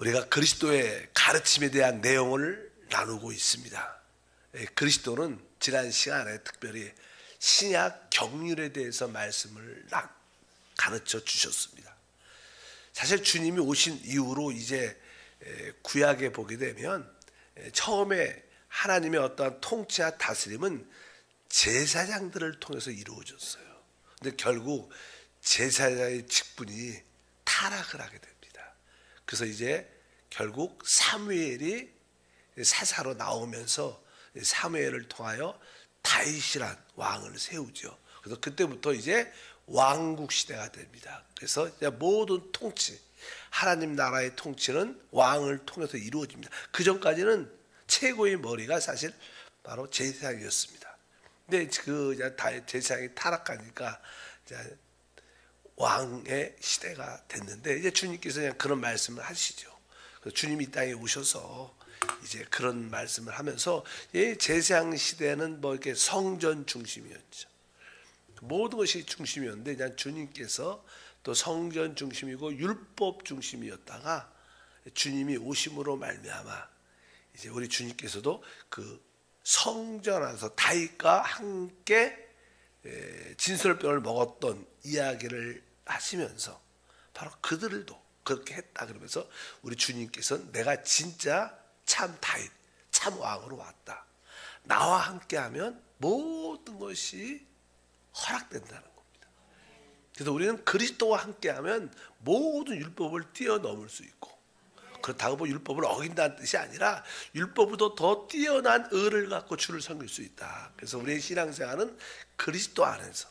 우리가 그리스도의 가르침에 대한 내용을 나누고 있습니다. 그리스도는 지난 시간에 특별히 신약 경륜에 대해서 말씀을 가르쳐 주셨습니다. 사실 주님이 오신 이후로 이제 구약에 보게 되면 처음에 하나님의 어떠한 통치와 다스림은 제사장들을 통해서 이루어졌어요. 근데 결국 제사장의 직분이 타락을 하게 됩니다. 그래서 이제 결국 사무엘이 사사로 나오면서 사무엘을 통하여 다윗이란 왕을 세우죠. 그래서 그때부터 이제 왕국 시대가 됩니다. 그래서 이제 모든 통치, 하나님 나라의 통치는 왕을 통해서 이루어집니다. 그 전까지는 최고의 머리가 사실 바로 제사장이었습니다. 근데 그 제사장이 타락하니까 이제 왕의 시대가 됐는데 이제 주님께서 그냥 그런 말씀을 하시죠. 그래서 주님이 이 땅에 오셔서 이제 그런 말씀을 하면서 제사장 시대는 뭐 이렇게 성전 중심이었죠. 모든 것이 중심이었는데 그냥 주님께서 또 성전 중심이고 율법 중심이었다가 주님이 오심으로 말미암아 이제 우리 주님께서도 그 성전 안에서 다윗과 함께 진설병을 먹었던 이야기를 하시면서 바로 그들도 그렇게 했다 그러면서 우리 주님께서는 내가 진짜 참 다윗, 참 왕으로 왔다. 나와 함께하면 모든 것이 허락된다는 겁니다. 그래서 우리는 그리스도와 함께하면 모든 율법을 뛰어넘을 수 있고 그렇다고 뭐 율법을 어긴다는 뜻이 아니라 율법보다 더 뛰어난 의를 갖고 주를 섬길 수 있다. 그래서 우리의 신앙생활은 그리스도 안에서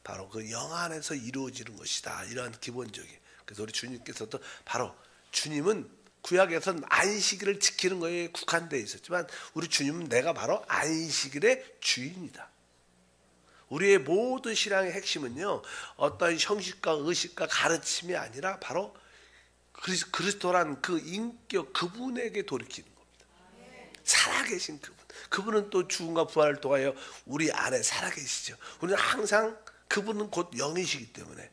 바로 그 영 안에서 이루어지는 것이다. 이러한 기본적인. 그래서 우리 주님께서도 바로 주님은 구약에서는 안식일을 지키는 거에 국한되어 있었지만 우리 주님은 내가 바로 안식일의 주인이다. 우리의 모든 신앙의 핵심은요 어떤 형식과 의식과 가르침이 아니라 바로 그리스도란 그 인격 그분에게 돌이키는 겁니다. 살아계신 그분은 또 죽음과 부활을 통하여 우리 안에 살아계시죠. 우리는 항상 그분은 곧 영이시기 때문에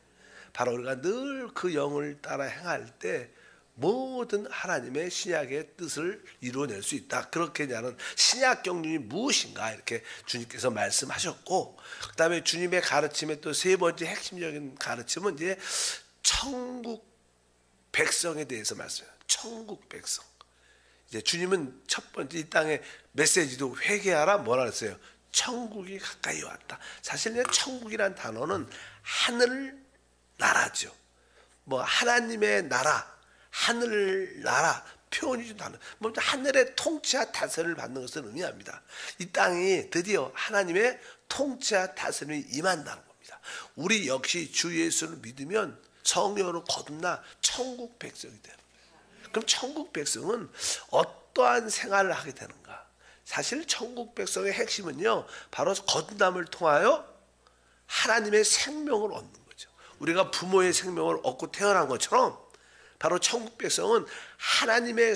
바로 우리가 늘 그 영을 따라 행할 때 모든 하나님의 신약의 뜻을 이루어낼 수 있다. 그렇게 하는 신약 경륜이 무엇인가 이렇게 주님께서 말씀하셨고 그 다음에 주님의 가르침의 또 세 번째 핵심적인 가르침은 이제 천국 백성에 대해서 말씀해요. 천국 백성. 이제 주님은 첫 번째 이 땅의 메시지도 회개하라 뭐라 그랬어요? 천국이 가까이 왔다. 사실 천국이란 단어는 하늘 나라죠. 뭐 하나님의 나라, 하늘 나라 표현이 좀 다른. 뭐 하늘의 통치와 다스림을 받는 것을 의미합니다. 이 땅이 드디어 하나님의 통치와 다스림이 임한다는 겁니다. 우리 역시 주 예수를 믿으면 성령으로 거듭나 천국 백성이 되는 거예요. 그럼 천국 백성은 어떠한 생활을 하게 되는가? 사실 천국 백성의 핵심은요 바로 거듭남을 통하여 하나님의 생명을 얻는 거죠. 우리가 부모의 생명을 얻고 태어난 것처럼 바로 천국 백성은 하나님의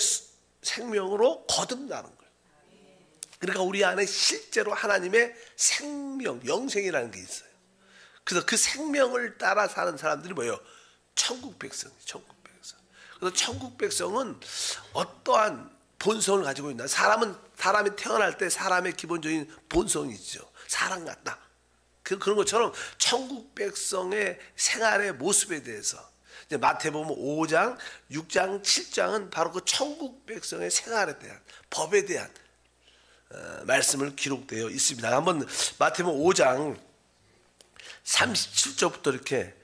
생명으로 거듭나는 거예요. 그러니까 우리 안에 실제로 하나님의 생명, 영생이라는 게 있어요. 그래서 그 생명을 따라 사는 사람들이 뭐예요? 천국 백성이에요. 천국 백성. 그래서 천국 백성은 어떠한 본성을 가지고 있나? 사람이 태어날 때 사람의 기본적인 본성이 있죠. 사람 같다. 그런 것처럼 천국 백성의 생활의 모습에 대해서 이제 마태복음 5장, 6장, 7장은 바로 그 천국 백성의 생활에 대한 법에 대한 말씀을 기록되어 있습니다. 한번 마태복음 5장 37절부터 이렇게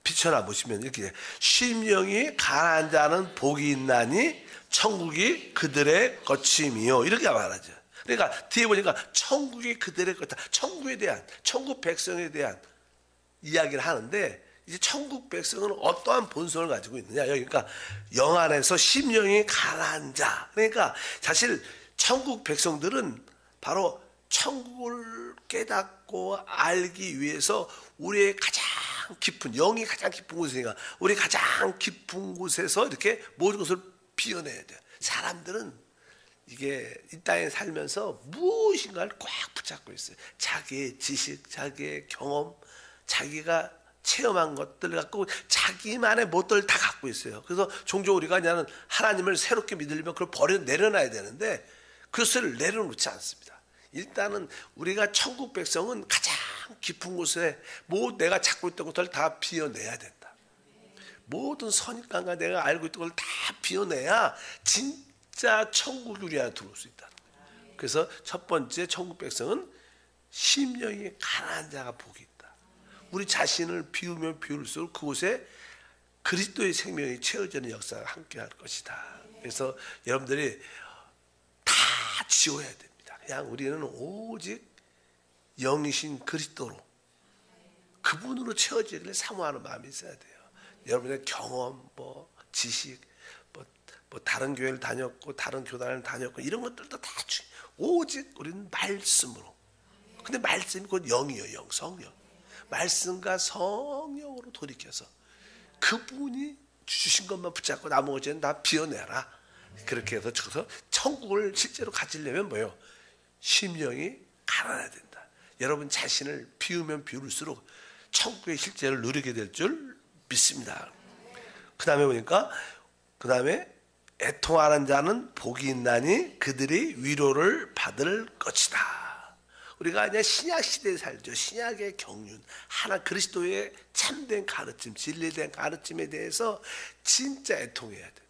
비춰나 보시면 이렇게 심령이 가난한 자는 복이 있나니 천국이 그들의 거침이요 이렇게 말하죠. 그러니까 뒤에 보니까 천국이 그들의 거다. 천국에 대한 천국 백성에 대한 이야기를 하는데 이제 천국 백성은 어떠한 본성을 가지고 있느냐? 그러니까 영 안에서 심령이 가난한 자. 그러니까 사실 천국 백성들은 바로 천국을 깨닫고 알기 위해서 우리의 가장 깊은 영이 가장 깊은 곳이니까 우리 가장 깊은 곳에서 이렇게 모든 것을 비워내야 돼요. 사람들은 이게 이 땅에 살면서 무엇인가를 꽉 붙잡고 있어요. 자기의 지식, 자기의 경험, 자기가 체험한 것들 갖고 자기만의 뭣들 다 갖고 있어요. 그래서 종종 우리가 그냥 하나님을 새롭게 믿으려면 그걸 내려놔야 되는데 그것을 내려놓지 않습니다. 일단은 우리가 천국 백성은 가장 깊은 곳에 내가 찾고 있던 것들을 다 비워내야 된다. 모든 선입관과 내가 알고 있던 걸 다 비워내야 진짜 천국이 우리 안에 들어올 수 있다. 그래서 첫 번째 천국 백성은 심령이 가난한 자가 복이 있다. 우리 자신을 비우면 비울수록 그곳에 그리스도의 생명이 채워지는 역사가 함께할 것이다. 그래서 여러분들이 다 지워야 됩니다. 그냥 우리는 오직 영이신 그리스도로 그분으로 채워지기를 사모하는 마음이 있어야 돼요. 여러분의 경험, 지식, 다른 교회를 다녔고 다른 교단을 다녔고 이런 것들도 다 오직 우리는 말씀으로. 근데 말씀이 곧 영이에요. 영, 성령. 말씀과 성령으로 돌이켜서 그분이 주신 것만 붙잡고 나머지는 다 비워내라. 그렇게 해서 천국을 실제로 가지려면 뭐예요? 심령이 가난해야 된다. 여러분 자신을 비우면 비울수록 천국의 실제를 누리게 될 줄 믿습니다. 그 다음에 보니까 애통하는 자는 복이 있나니 그들이 위로를 받을 것이다. 우리가 그냥 신약 시대에 살죠. 신약의 경륜, 하나 그리스도의 참된 가르침, 진리된 가르침에 대해서 진짜 애통해야 됩니다.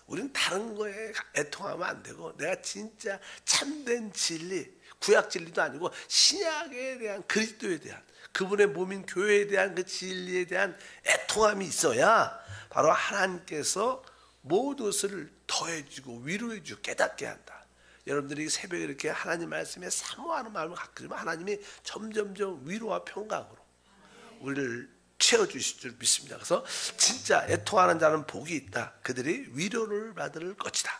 우리는 다른 거에 애통하면 안 되고 내가 진짜 참된 진리, 구약 진리도 아니고 신약에 대한 그리스도에 대한 그분의 몸인 교회에 대한 그 진리에 대한 애통함이 있어야 바로 하나님께서 모든 것을 더해주고 위로해주고 깨닫게 한다. 여러분들이 새벽에 이렇게 하나님 말씀에 사모하는 마음을 갖게 되면 하나님이 점점점 위로와 평강으로 우리를 채워주실 줄 믿습니다. 그래서 진짜 애통하는 자는 복이 있다. 그들이 위로를 받을 것이다.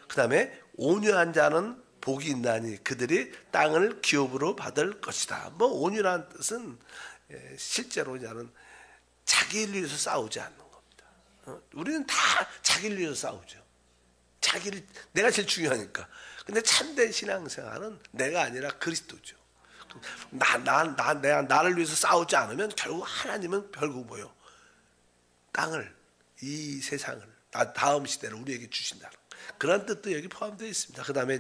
그 다음에 온유한 자는 복이 있나니 그들이 땅을 기업으로 받을 것이다. 온유라는 뜻은 실제로 그냥 자기를 위해서 싸우지 않는 겁니다. 우리는 다 자기를 위해서 싸우죠. 내가 제일 중요하니까. 근데 참된 신앙생활은 내가 아니라 그리스도죠. 내가 나를 위해서 싸우지 않으면 결국 하나님은 결국 뭐요? 땅을, 이 세상을, 다음 시대를 우리에게 주신다는 그런 뜻도 여기 포함되어 있습니다. 그 다음에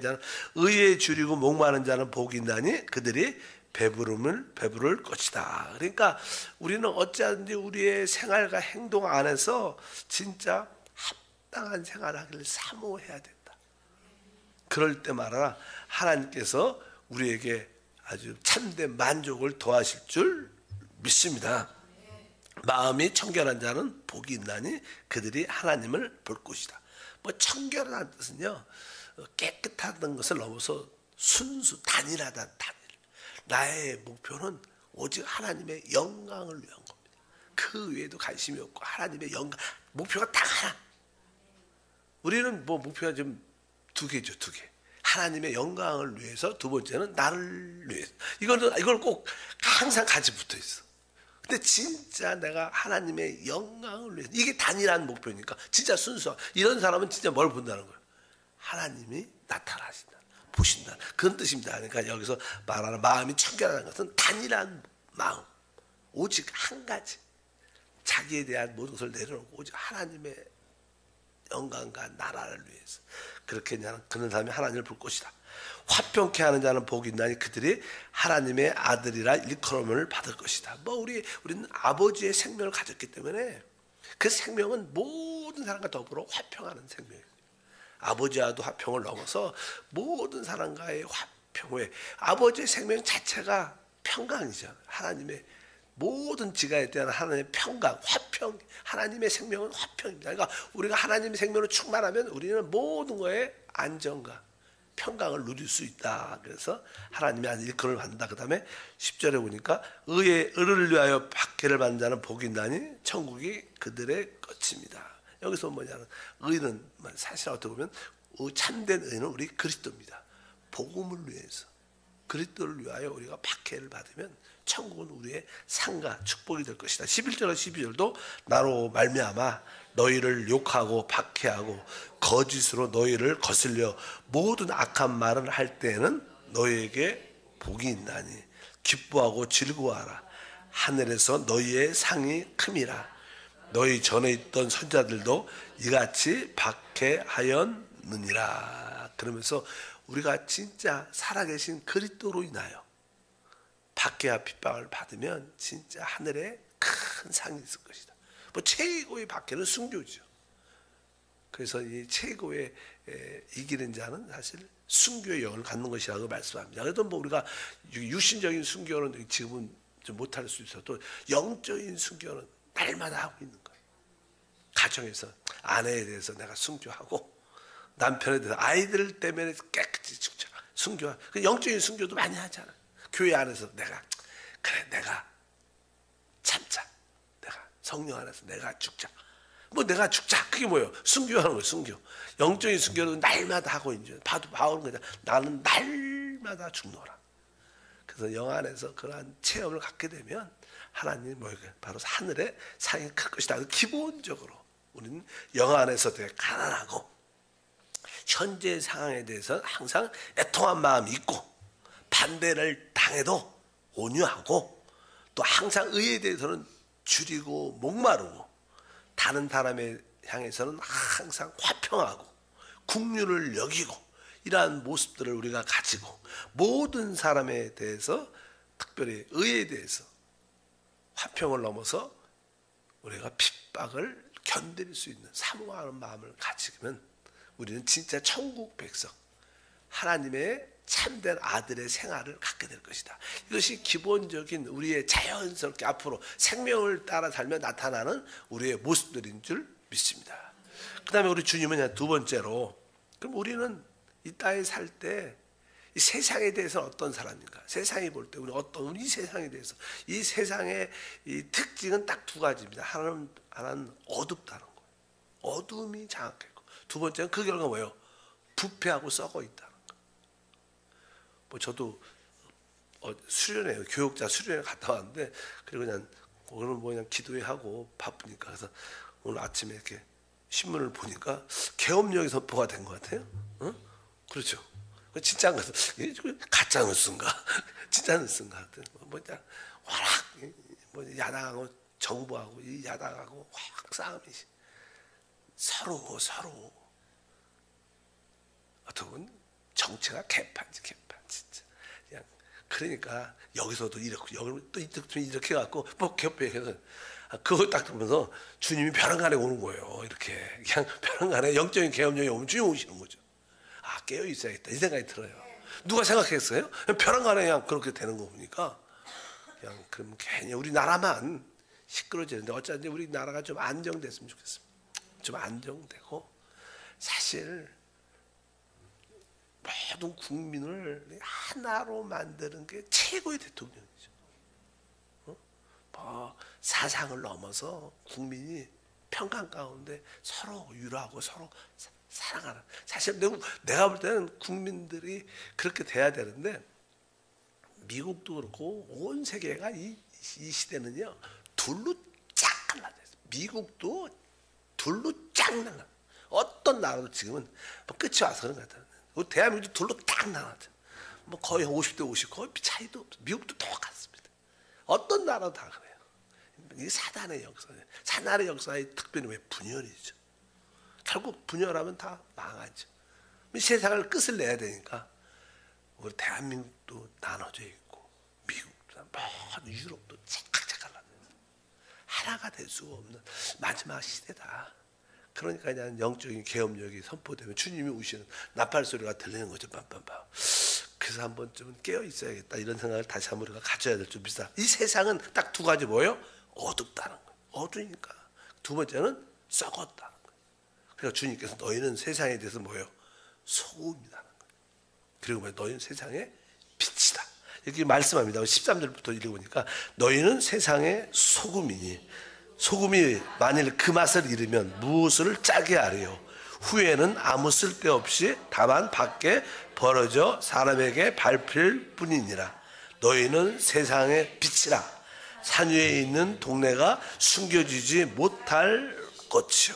의에 줄이고 목마른 자는 복이 있나니 그들이 배부를 것이다. 그러니까 우리는 어찌하든지 우리의 생활과 행동 안에서 진짜 합당한 생활을 하기를 사모해야 된다. 그럴 때마다 하나님께서 우리에게 아주 참된 만족을 더하실 줄 믿습니다. 마음이 청결한 자는 복이 있나니 그들이 하나님을 볼 것이다. 청결한 뜻은요, 깨끗한 것을 넘어서 순수, 단일. 나의 목표는 오직 하나님의 영광을 위한 겁니다. 그 외에도 관심이 없고 하나님의 영광, 목표가 딱 하나. 우리는 목표가 좀 두 개죠, 두 개. 하나님의 영광을 위해서, 두 번째는 나를 위해서. 이걸 꼭 항상 같이 붙어 있어. 근데 진짜 내가 하나님의 영광을 위해서, 이게 단일한 목표니까 진짜 순수한, 이런 사람은 진짜 뭘 본다는 거예요? 하나님이 나타나신다, 보신다, 그런 뜻입니다. 그러니까 여기서 말하는 마음이 청결하다는 것은 단일한 마음, 오직 한 가지, 자기에 대한 모든 것을 내려놓고 오직 하나님의 영광과 나라를 위해서 그렇게 그런 사람이 하나님을 볼 것이다. 화평케 하는 자는 복이 있나니 그들이 하나님의 아들이라 일컬음을 받을 것이다. 우리는 아버지의 생명을 가졌기 때문에 그 생명은 모든 사람과 더불어 화평하는 생명이에요. 아버지와도 화평을 넘어서 모든 사람과의 화평. 아버지의 생명 자체가 평강이죠. 하나님의 모든 지가에 대한 하나님의 평강, 화평, 하나님의 생명은 화평입니다. 그러니까 우리가 하나님의 생명으로 충만하면 우리는 모든 거에 안정과 평강을 누릴 수 있다. 그래서 하나님의 일컬음을 받는다. 그 다음에 10절에 보니까 의를 위하여 박해를 받는 자는 복이 있나니 천국이 그들의 것입니다. 여기서 뭐냐면 의는 사실 어떻게 보면 참된 의는 우리 그리스도입니다. 복음을 위해서 그리스도를 위하여 우리가 박해를 받으면 천국은 우리의 상가 축복이 될 것이다. 11절과 12절도 나로 말미암아 너희를 욕하고 박해하고 거짓으로 너희를 거슬려 모든 악한 말을 할 때에는 너희에게 복이 있나니 기뻐하고 즐거워하라. 하늘에서 너희의 상이 큼이라. 너희 전에 있던 선자들도 이같이 박해하였느니라. 그러면서 우리가 진짜 살아계신 그리스도로 인하여 박해와 핍박을 받으면 진짜 하늘에 큰 상이 있을 것이다. 뭐 최고의 박해는 순교죠. 그래서 이 최고의 이기는 자는 사실 순교의 영을 갖는 것이라고 말씀합니다. 그래도 뭐 우리가 육신적인 순교는 지금은 좀 못할 수 있어도 영적인 순교는 날마다 하고 있는 거예요. 가정에서 아내에 대해서 내가 순교하고 남편에 대해서 아이들 때문에 깨끗이 순교하고 영적인 순교도 많이 하잖아요. 교회 안에서 내가 참자. 내가 성령 안에서 내가 죽자. 뭐 내가 죽자. 그게 뭐예요? 순교하는 거예요. 순교. 영적인 순교는 날마다 하고 이제 봐도 봐오는 거잖아. 나는 날마다 죽노라. 그래서 영 안에서 그러한 체험을 갖게 되면 하나님이 뭐예요? 바로 하늘에 상이 클 것이다. 기본적으로 우리는 영 안에서 되게 가난하고 현재 상황에 대해서 항상 애통한 마음이 있고 반대를 당해도 온유하고 또 항상 의에 대해서는 줄이고 목마르고 다른 사람에 향해서는 항상 화평하고 긍휼을 여기고 이러한 모습들을 우리가 가지고 모든 사람에 대해서 특별히 의에 대해서 화평을 넘어서 우리가 핍박을 견딜 수 있는 사모하는 마음을 가지면 우리는 진짜 천국 백성 하나님의 참된 아들의 생활을 갖게 될 것이다. 이것이 기본적인 우리의 자연스럽게 앞으로 생명을 따라 살며 나타나는 우리의 모습들인 줄 믿습니다. 그 다음에 우리 주님은 두 번째로 그럼 우리는 이 땅에 살 때 이 세상에 대해서는 어떤 사람인가? 세상이 볼 때 우리 이 세상에 대해서 이 세상의 이 특징은 딱 두 가지입니다. 하나는 어둡다는 거예요. 어둠이 장악했고 두 번째는 그 결과가 뭐예요? 부패하고 썩어 있다는 거예요. 뭐 저도 수련회 교육자 수련회 갔다 왔는데 그리고 그냥 오늘 뭐 그냥 기도하고 바쁘니까 그래서 오늘 아침에 이렇게 신문을 보니까 계엄령이 선포가 된 것 같아요. 응? 그렇죠. 진짜인 것 같아요. 가짜 뉴스인가? 진짜 뉴스인가? 하여튼 뭐 그냥 워낙 뭐 야당하고 정부하고 이 야당하고 확 싸움이 서로 어떻게 보면 정치가 개판이지 개판 진짜. 그냥 그러니까 여기서도 이렇게 여기 또 이렇게 갖고 뭐 개업해서 그거 딱 들으면서 주님이 벼랑간에 오는 거예요. 이렇게 그냥 벼랑간에 영적인 계엄령이 오면 주님 오시는 거죠. 아 깨어 있어야겠다 이 생각이 들어요. 누가 생각했어요? 벼랑간에 그냥 그렇게 되는 거 보니까 그냥 그럼 괜히 우리 나라만 시끄러지는데 어쩐지 우리 나라가 좀 안정됐으면 좋겠습니다. 좀 안정되고 사실 모든 국민을 하나로 만드는 게 최고의 대통령이죠. 뭐 사상을 넘어서 국민이 평강 가운데 서로 유로하고 서로 사랑하는. 사실 내가 볼 때는 국민들이 그렇게 돼야 되는데 미국도 그렇고 온 세계가 이 시대는요 둘로 쫙 갈라졌어요. 미국도 둘로 쫙 나가. 어떤 나라도 지금은 뭐 끝이 와서 그런 것 같아요. 대한민국도 둘로 딱 나눠져. 뭐 거의 50대 50 거의 차이도 없어. 미국도 똑같습니다. 어떤 나라도 다 그래요. 이 사단의 역사, 사단의 역사의 특별히 왜 분열이죠. 결국 분열하면 다 망하죠. 세상을 끝을 내야 되니까 우리 대한민국도 나눠져 있고 미국도 모든 유럽도 착착 갈라져 하나가 될 수가 없는 마지막 시대다. 그러니까 그냥 영적인 계엄력이 선포되면 주님이 오시는 나팔 소리가 들리는 거죠. 빰빰빰. 그래서 한 번쯤은 깨어 있어야겠다 이런 생각을 다시 한번 우리가 가져야 될 줄 믿습니다. 이 세상은 딱 두 가지 뭐예요? 어둡다는 거예요. 어두니까. 두 번째는 썩었다는 거예요. 그러니까 주님께서 너희는 세상에 대해서 뭐예요? 소금이라는 거예요. 그리고 뭐예요? 너희는 세상의 빛이다. 이렇게 말씀합니다. 13절부터 읽어보니까 너희는 세상의 소금이니 소금이 만일 그 맛을 잃으면 무엇을 짜게 하리요? 후에는 아무 쓸데없이 다만 밖에 벌어져 사람에게 밟힐 뿐이니라. 너희는 세상의 빛이라. 산 위에 있는 동네가 숨겨지지 못할 것이요.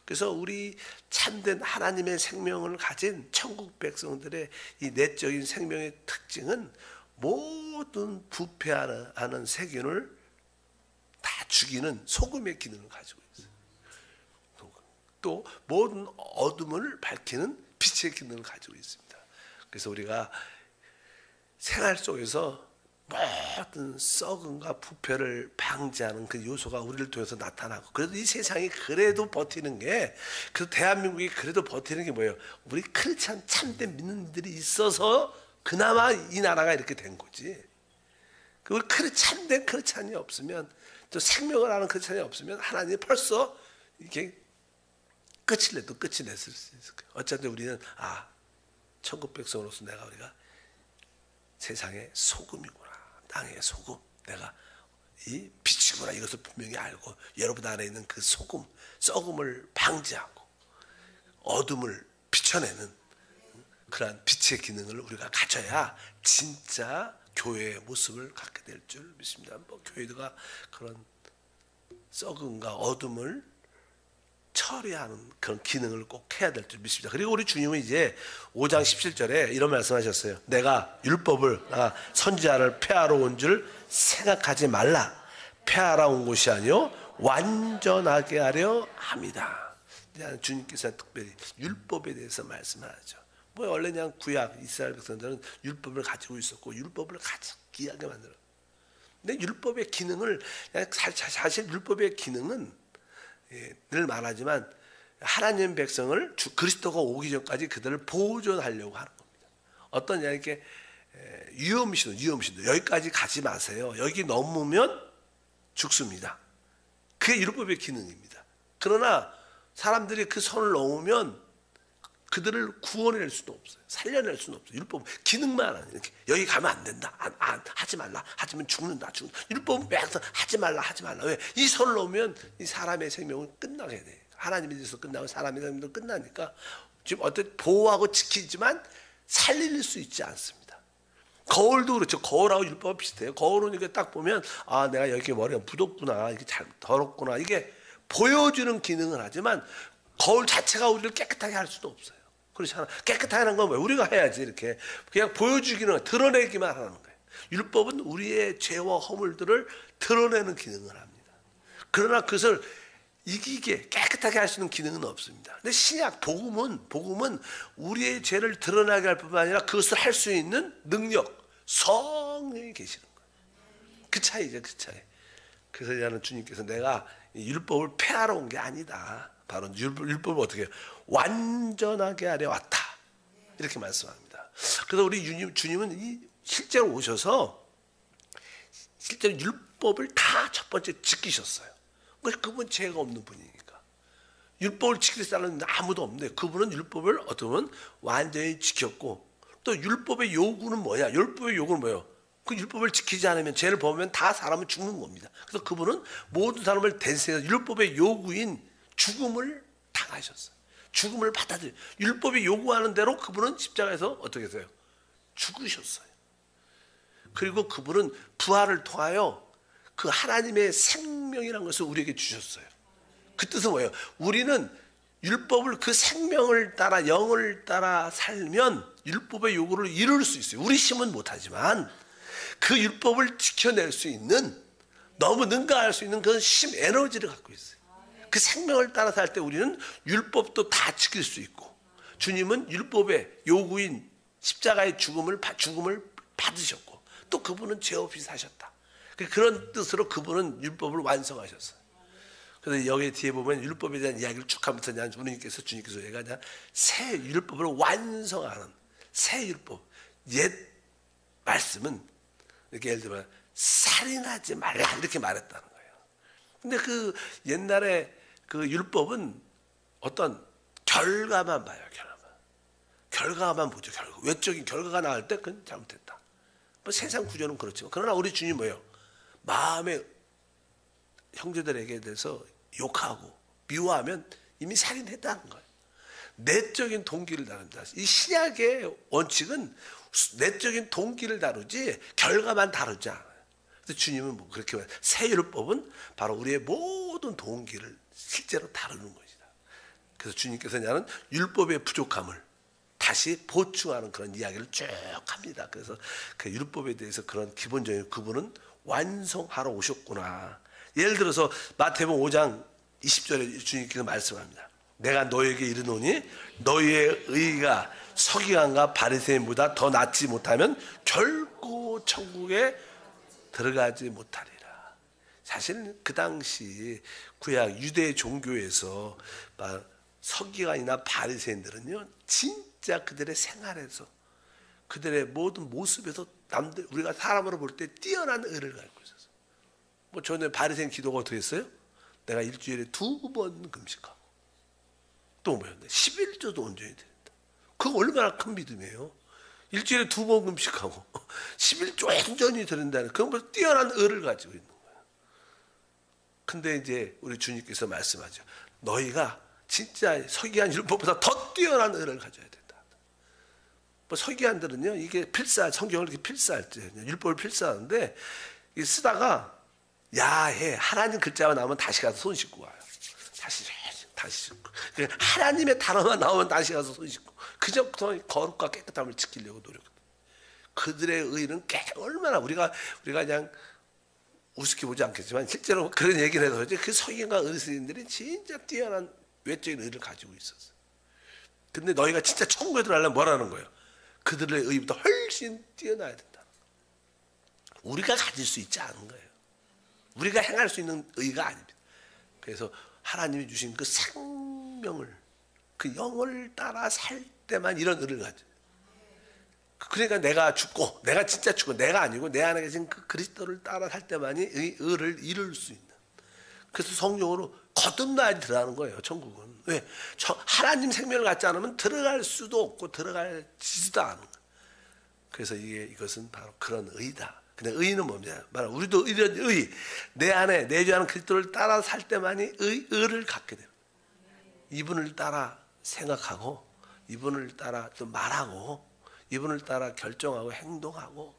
그래서 우리 참된 하나님의 생명을 가진 천국 백성들의 이 내적인 생명의 특징은 모든 부패하는 세균을 다 죽이는 소금의 기능을 가지고 있어요. 또 모든 어둠을 밝히는 빛의 기능을 가지고 있습니다. 그래서 우리가 생활 속에서 모든 썩음과 부패를 방지하는 그 요소가 우리를 통해서 나타나고, 그래도 이 세상이 그래도 버티는 게, 그 대한민국이 그래도 버티는 게 뭐예요? 우리 크리스찬 참된 믿는 이들이 있어서 그나마 이 나라가 이렇게 된 거지. 그 참된 크리스찬이 없으면, 또 생명을 하는 크리스찬이 없으면 하나님이 벌써 이렇게 끝을 내도 끝이 냈을 수 있을 거예요. 어쨌든 우리는 천국 백성으로서 우리가 세상의 소금이구나, 땅의 소금, 내가 이 빛이구나, 이것을 분명히 알고 여러분 안에 있는 그 소금, 썩음을 방지하고 어둠을 비춰내는 그러한 빛의 기능을 우리가 가져야 진짜 교회의 모습을 갖게 될 줄 믿습니다. 교회가 그런 썩음과 어둠을 처리하는 그런 기능을 꼭 해야 될 줄 믿습니다. 그리고 우리 주님은 이제 5장 17절에 이런 말씀하셨어요. 내가 율법을, 선지자를 폐하러 온 줄 생각하지 말라. 폐하러 온 것이 아니요 완전하게 하려 함이다. 주님께서 특별히 율법에 대해서 말씀하죠. 원래 그냥 구약 이스라엘 백성들은 율법을 가지고 있었고 율법을 가지고 귀하게 만들어. 근데 율법의 기능을, 사실 율법의 기능은 늘 말하지만 하나님 백성을 그리스도가 오기 전까지 그들을 보존하려고 하는 겁니다. 어떤 이렇게 위험시도 여기까지 가지 마세요. 여기 넘으면 죽습니다. 그게 율법의 기능입니다. 그러나 사람들이 그 선을 넘으면 그들을 구원해낼 수도 없어요. 살려낼 수는 없어요. 율법 기능만 하는, 이렇게 여기 가면 안 된다, 하지 말라, 하지만 죽는다. 율법은 매서 하지 말라. 왜? 이 선을 넘으면 이 사람의 생명은 끝나게 돼. 하나님에 대해서 끝나고 사람의 생명도 끝나니까 지금 어떻게 보호하고 지키지만 살릴 수 있지 않습니다. 거울도 그렇죠. 거울하고 율법은 비슷해요. 거울은 이게 딱 보면 내가 여기 머리가 묻었구나, 이게 잘 더럽구나, 이게 보여주는 기능을 하지만 거울 자체가 우리를 깨끗하게 할 수도 없어요. 그렇잖아. 깨끗하게 하는 건 왜? 우리가 해야지. 이렇게 그냥 보여주기는, 드러내기만 하는 거예요. 율법은 우리의 죄와 허물들을 드러내는 기능을 합니다. 그러나 그것을 이기게 깨끗하게 할 수 있는 기능은 없습니다. 근데 신약 복음은 우리의 죄를 드러나게 할 뿐만 아니라 그것을 할 수 있는 능력, 성령이 계시는 거예요. 그 차이죠, 그 차이. 그래서 나는 주님께서 내가 율법을 폐하러 온 게 아니다. 바로 율법을 어떻게 해요? 완전하게 하려 왔다. 이렇게 말씀합니다. 그래서 우리 주님은 실제로 오셔서 실제로 율법을 다 첫 번째 지키셨어요. 그분 죄가 없는 분이니까. 율법을 지킬 사람은 아무도 없는데 그분은 율법을 어쩌면 완전히 지켰고, 또 율법의 요구는 뭐야? 율법의 요구는 뭐예요? 그 율법을 지키지 않으면, 죄를 범하면 다 사람은 죽는 겁니다. 그래서 그분은 모든 사람을 대신해서 율법의 요구인 죽음을 당하셨어요. 죽음을 받아들여. 율법이 요구하는 대로 그분은 십자가에서 어떻게 했어요? 죽으셨어요. 그리고 그분은 부활을 통하여 그 하나님의 생명이라는 것을 우리에게 주셨어요. 그 뜻은 뭐예요? 우리는 율법을, 그 생명을 따라, 영을 따라 살면 율법의 요구를 이룰 수 있어요. 우리 힘은 못하지만 그 율법을 지켜낼 수 있는, 너무 능가할 수 있는 그런 힘, 에너지를 갖고 있어요. 그 생명을 따라 살 때 우리는 율법도 다 지킬 수 있고, 주님은 율법의 요구인 십자가의 죽음을 받으셨고, 또 그분은 죄 없이 사셨다. 그런 뜻으로 그분은 율법을 완성하셨어요. 그래서 여기 뒤에 보면 율법에 대한 이야기를 쭉 하면서 주님께서 얘가 새 율법을 완성하는 새 율법. 옛 말씀은 이렇게 예를 들면 살인하지 말라 이렇게 말했다는 거예요. 근데 그 옛날에 그 율법은 어떤 결과만 봐요. 결과만 보죠. 외적인 결과가 나올 때 그건 잘못했다. 뭐 세상 구조는 그렇지만, 그러나 우리 주님 뭐예요? 마음에 형제들에게 대해서 욕하고 미워하면 이미 살인했다는 거예요. 내적인 동기를 다룬다. 이 신약의 원칙은 내적인 동기를 다루지 결과만 다루지 않아요. 그래서 주님은 뭐 그렇게 말해요. 새 율법은 바로 우리의 모든 동기를 실제로 다루는 것이다. 그래서 주님께서 나는 율법의 부족함을 다시 보충하는 그런 이야기를 쭉 합니다. 그래서 그 율법에 대해서 그런 기본적인, 그분은 완성하러 오셨구나. 예를 들어서 마태복음 5장 20절에 주님께서 말씀합니다. 내가 너에게 이르노니 너희의 의가 서기관과 바리새인보다 더 낫지 못하면 결코 천국에 들어가지 못하리라. 사실 그 당시 구약 유대 종교에서 서기관이나 바리새인들은요, 진짜 그들의 생활에서, 그들의 모든 모습에서 남들, 우리가 사람으로 볼 때 뛰어난 의를 갖고 있었어요. 뭐 저는 바리새인 기도가 어떻게 했어요? 내가 일주일에 2번 금식하고, 또 뭐였냐, 11조도 온전히 드린다. 그거 얼마나 큰 믿음이에요. 일주일에 2번 금식하고 11조 온전히 드린다는, 그건 뭐 뛰어난 의를 가지고 있는 거예요. 근데 이제 우리 주님께서 말씀하죠. 너희가 진짜 서기관 율법보다 더 뛰어난 의를 가져야 된다. 뭐 서기관들은요, 이게 성경을 이렇게 필사할 때, 율법을 필사하는데, 이게 쓰다가 야해, 하나님 글자가 나오면 다시 가서 손 씻고 와요. 다시 씻고. 하나님의 단어만 나오면 다시 가서 손 씻고. 그저부터 거룩과 깨끗함을 지키려고 노력합니다. 그들의 의는 얼마나 우리가 그냥 우습게 보지 않겠지만 실제로 그런 얘기를 해서 그 서기관과 의사들이 진짜 뛰어난 외적인 의를 가지고 있었어요. 근데 너희가 진짜 천국에 들어가려면 뭐라는 거예요? 그들의 의보다 훨씬 뛰어나야 된다. 우리가 가질 수 있지 않은 거예요. 우리가 행할 수 있는 의가 아닙니다. 그래서 하나님이 주신 그 생명을, 그 영을 따라 살 때만 이런 의를 가져요. 그러니까 내가 진짜 죽고, 내가 아니고 내 안에 계신 그 그리스도를 따라 살 때만이 의를 이룰 수 있는. 그래서 성령으로 거듭나야 들어가는 거예요, 천국은. 왜? 하나님 생명을 갖지 않으면 들어갈 수도 없고 들어갈지도 않은 거예요. 그래서 이것은 바로 그런 의다. 근데 의는 뭡니까? 바로 우리도 이런 의, 내 안에 내주하는 그리스도를 따라 살 때만이 의를 갖게 됩니다. 이분을 따라 생각하고, 이분을 따라 또 말하고, 이분을 따라 결정하고 행동하고,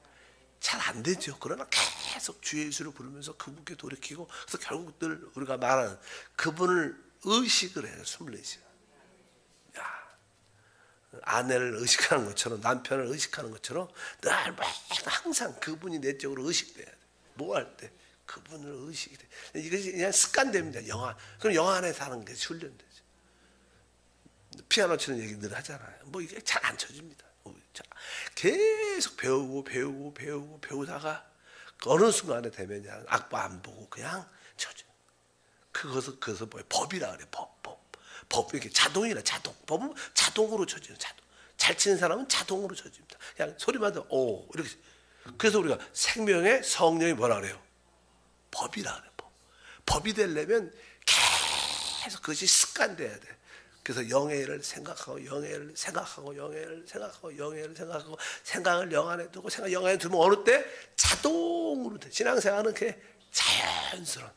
잘 안 되죠. 그러나 계속 주의 예수를 부르면서 그분께 돌이키고, 그래서 결국 늘 우리가 말하는 그분을 의식을 해요. 24시간. 아내를 의식하는 것처럼, 남편을 의식하는 것처럼 늘 항상 그분이 내적으로 의식돼야 돼. 뭐 할 때 그분을 의식이 돼. 이것이 그냥 습관됩니다. 그럼 영화 안에 사는 게 훈련되죠. 피아노 치는 얘기 늘 하잖아요. 뭐 이게 잘 안 쳐집니다. 계속 배우다가 어느 순간에 되면 그냥 악보 안 보고 그냥 쳐져. 그것을 뭐예요? 법이라 그래. 법 이렇게 자동이라, 법은 자동으로 쳐져요. 잘 치는 사람은 자동으로 쳐집니다. 그냥 소리만 들어 오 이렇게. 그래서 우리가 생명의 성령이 뭐라 그래요? 법이라 그래. 법이 되려면 계속 그것이 습관돼야 돼. 그래서 영예를 생각하고, 영예를 생각하고, 영예를 생각하고, 영예를 생각하고, 생각을 영 안에 두고, 생각 영 안에 두면 어느 때 자동으로 돼. 신앙생활은 그게 자연스러운.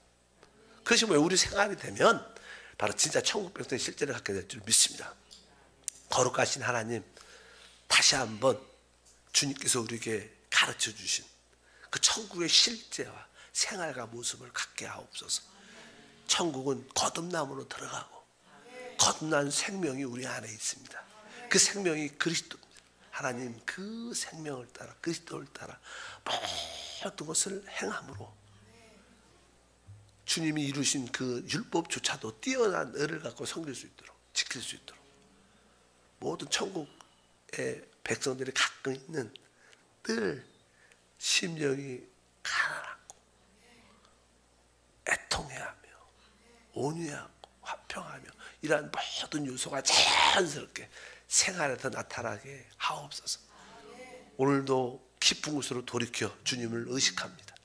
그것이 뭐예요? 우리 생활이 되면 바로 진짜 천국 백성의 실제를 갖게 될 줄 믿습니다. 거룩하신 하나님, 다시 한번 주님께서 우리에게 가르쳐 주신 그 천국의 실제와 생활과 모습을 갖게 하옵소서. 천국은 거듭남으로 들어가고, 거듭난 생명이 우리 안에 있습니다. 그 생명이 그리스도입니다. 하나님 그 생명을 따라, 그리스도를 따라 모든 것을 행함으로 주님이 이루신 그 율법조차도 뛰어난 의를 갖고 섬길 수 있도록, 지킬 수 있도록 모든 천국의 백성들이 갖고 있는 늘 심령이 가난하고 애통해하며 온유하고 화평하며 이러한 모든 요소가 자연스럽게 생활에서 나타나게 하옵소서. 오늘도 깊은 곳으로 돌이켜 주님을 의식합니다.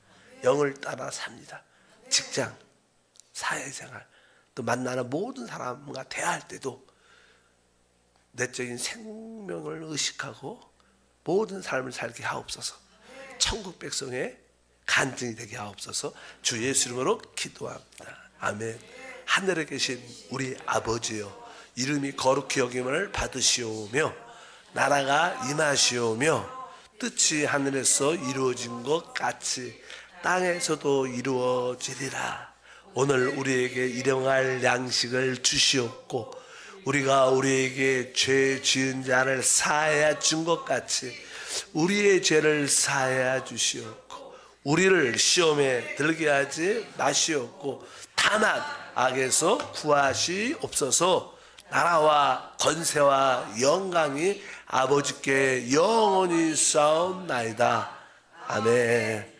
영을 따라 삽니다. 직장, 사회생활, 또 만나는 모든 사람과 대화할 때도 내적인 생명을 의식하고 모든 삶을 살게 하옵소서. 천국 백성의 간증이 되게 하옵소서. 주 예수 이름으로 기도합니다. 아멘. 하늘에 계신 우리 아버지여, 이름이 거룩히 여김을 받으시오며 나라가 임하시오며 뜻이 하늘에서 이루어진 것 같이 땅에서도 이루어지리라. 오늘 우리에게 일용할 양식을 주시옵고 우리가 우리에게 죄 지은 자를 사하여 준 것 같이 우리의 죄를 사하여 주시옵고 우리를 시험에 들게 하지 마시옵고 다만 악에서 구하시옵소서. 나라와 권세와 영광이 아버지께 영원히 싸움나이다. 아멘.